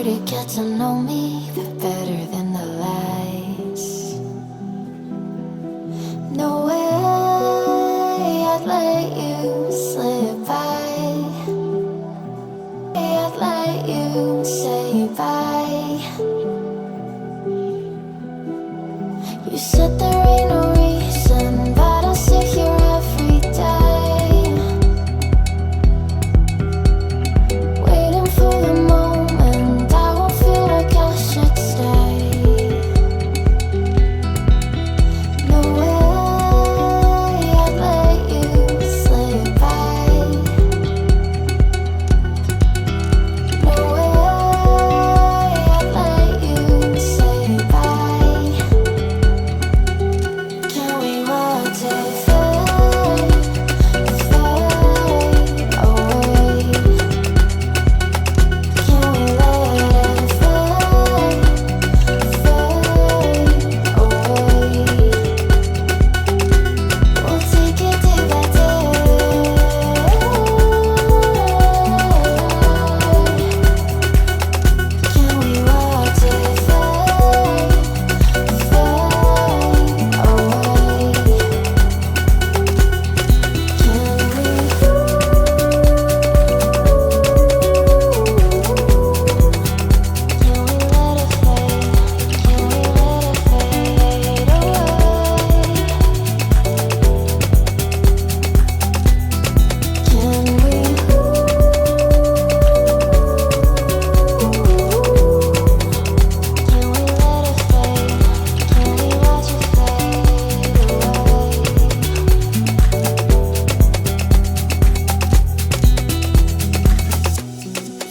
hard to get to know me, but better than the lies. No way I'd let you slip by. I'd let you say bye. You said there ain't no reason, but I'll sit here every day, waiting for the moment I won't feel like I should stay. No way I'd let you slip by. No way I'd let you say bye. Can we watch it fade, fade away? Can we let it fade, fade away? We'll take it day by day. Can we watch it fade, fade away?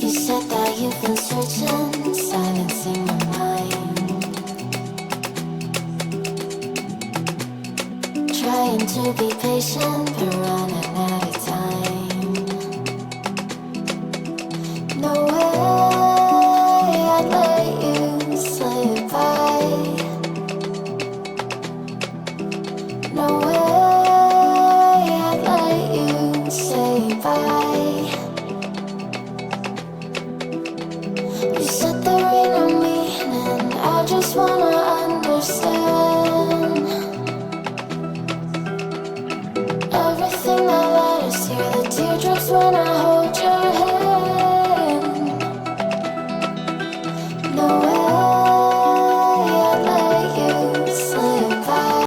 You said that you've been searching, silencing my mind, trying to be patient, but